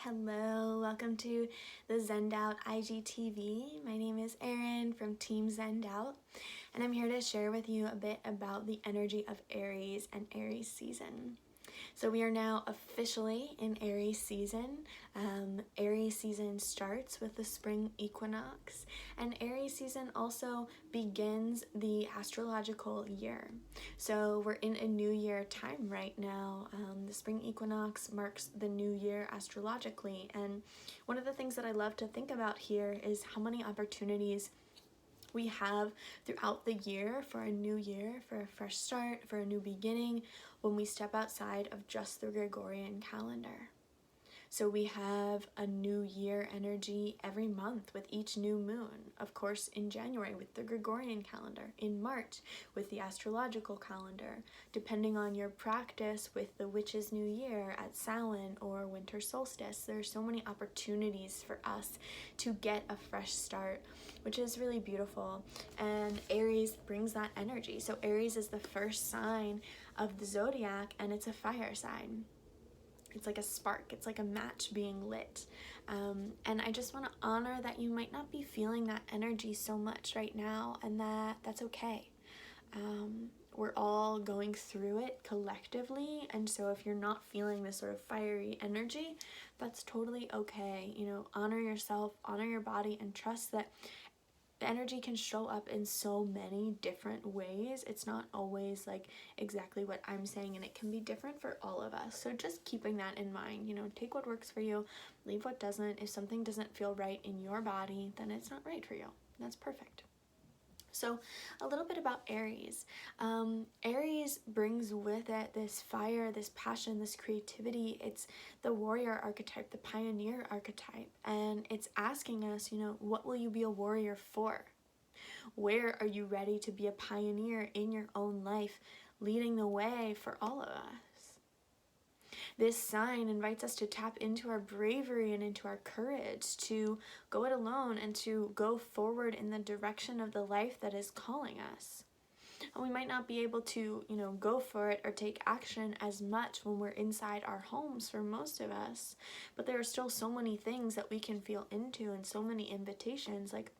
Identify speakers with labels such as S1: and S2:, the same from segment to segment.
S1: Hello, welcome to the Zend Out IGTV. My name is Erin from Team Zend Out, and I'm here to share with you a bit about the energy of Aries and Aries season. So we are now officially in Aries season. Aries season starts with the spring equinox, and Aries season also begins the astrological year. So we're in a new year time right now. The spring equinox marks the new year astrologically, and one of the things that I love to think about here is how many opportunities we have throughout the year for a new year, for a fresh start, for a new beginning, when we step outside of just the Gregorian calendar. So we have a new year energy every month with each new moon. Of course, in January with the Gregorian calendar, in March with the astrological calendar, depending on your practice with the Witch's New Year at Samhain or winter solstice. There are so many opportunities for us to get a fresh start, which is really beautiful. And Aries brings that energy. So Aries is the first sign of the zodiac, and it's a fire sign. It's like a spark, it's like a match being lit. And I just want to honor that you might not be feeling that energy so much right now, and that's okay. We're all going through it collectively, and so if you're not feeling this sort of fiery energy, that's totally okay. You know, honor yourself, honor your body, and trust that the energy can show up in so many different ways. It's not always like exactly what I'm saying, and it can be different for all of us. So just keeping that in mind, you know, take what works for you, leave what doesn't. If something doesn't feel right in your body, then it's not right for you. That's perfect. So a little bit about Aries. Aries brings with it this fire, this passion, this creativity. It's the warrior archetype, the pioneer archetype, and it's asking us, you know, what will you be a warrior for? Where are you ready to be a pioneer in your own life, leading the way for all of us? This sign invites us to tap into our bravery and into our courage to go it alone and to go forward in the direction of the life that is calling us. And we might not be able to, you know, go for it or take action as much when we're inside our homes for most of us, but there are still so many things that we can feel into and so many invitations, like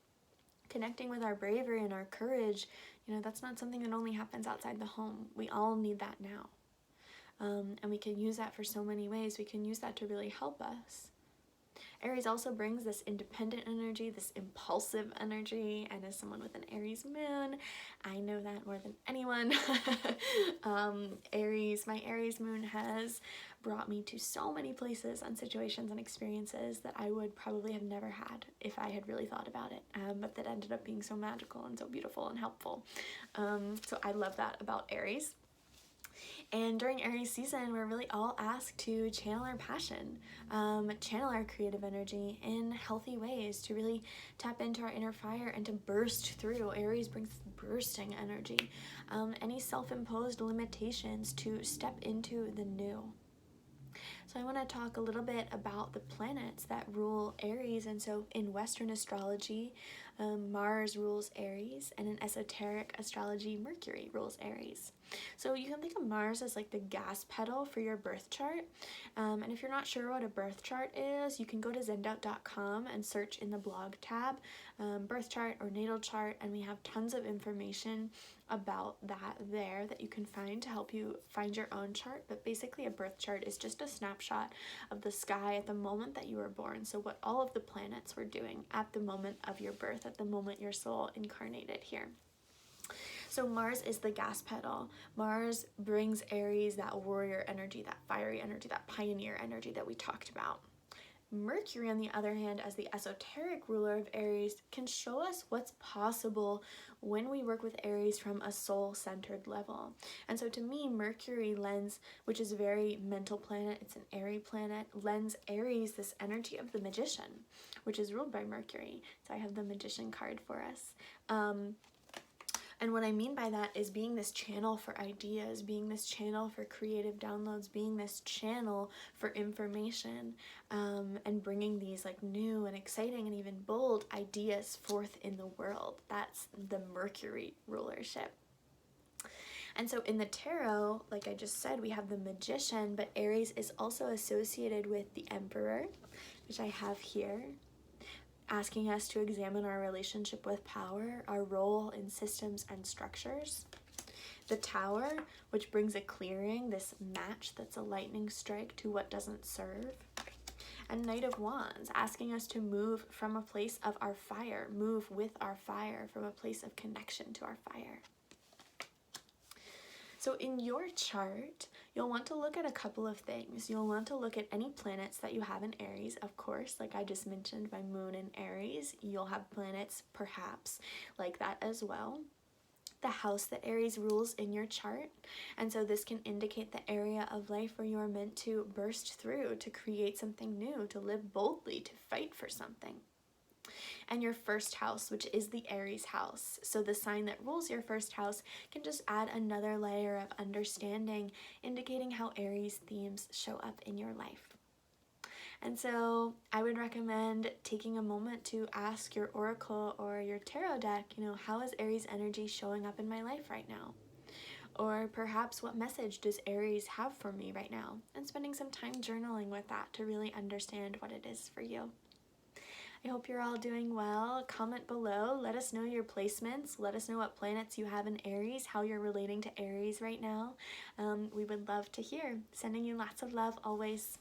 S1: connecting with our bravery and our courage. You know, that's not something that only happens outside the home. We all need that now. And we can use that for so many ways. We can use that to really help us. Aries also brings this independent energy, this impulsive energy, and as someone with an Aries moon, I know that more than anyone. My Aries moon has brought me to so many places and situations and experiences that I would probably have never had if I had really thought about it, but that ended up being so magical and so beautiful and helpful. So I love that about Aries. And during Aries season, we're really all asked to channel our passion, channel our creative energy in healthy ways, to really tap into our inner fire and to burst through. Aries brings bursting energy. Any self-imposed limitations to step into the new. So I want to talk a little bit about the planets that rule Aries. And so in Western astrology, Mars rules Aries, and in esoteric astrology, Mercury rules Aries. So you can think of Mars as like the gas pedal for your birth chart. And if you're not sure what a birth chart is, you can go to zendout.com and search in the blog tab, birth chart or natal chart, and we have tons of information about that there that you can find to help you find your own chart. But basically a birth chart is just a snapshot of the sky at the moment that you were born. So what all of the planets were doing at the moment of your birth, at the moment your soul incarnated here. So Mars is the gas pedal. Mars brings Aries that warrior energy, that fiery energy, that pioneer energy that we talked about. Mercury, on the other hand, as the esoteric ruler of Aries, can show us what's possible when we work with Aries from a soul-centered level. And so to me, Mercury lends, which is a very mental planet, it's an airy planet, lends Aries this energy of the magician, which is ruled by Mercury. So I have the magician card for us. And what I mean by that is being this channel for ideas, being this channel for creative downloads, being this channel for information, and bringing these like new and exciting and even bold ideas forth in the world. That's the Mercury rulership. And so in the tarot, like I just said, we have the Magician, but Aries is also associated with the Emperor, which I have here, asking us to examine our relationship with power, our role in systems and structures. The Tower, which brings a clearing, this match that's a lightning strike to what doesn't serve. And Knight of Wands, asking us to move from a place of our fire, move with our fire, from a place of connection to our fire. So in your chart, you'll want to look at a couple of things. You'll want to look at any planets that you have in Aries, of course, like I just mentioned, my moon in Aries. You'll have planets perhaps like that as well. The house that Aries rules in your chart, and so this can indicate the area of life where you are meant to burst through, to create something new, to live boldly, to fight for something. And your first house, which is the Aries house. So the sign that rules your first house can just add another layer of understanding, indicating how Aries themes show up in your life. And so I would recommend taking a moment to ask your oracle or your tarot deck, how is Aries energy showing up in my life right now? Or perhaps what message does Aries have for me right now? And spending some time journaling with that to really understand what it is for you. I hope you're all doing well. Comment below. Let us know your placements. Let us know what planets you have in Aries, how you're relating to Aries right now. We would love to hear. Sending you lots of love always.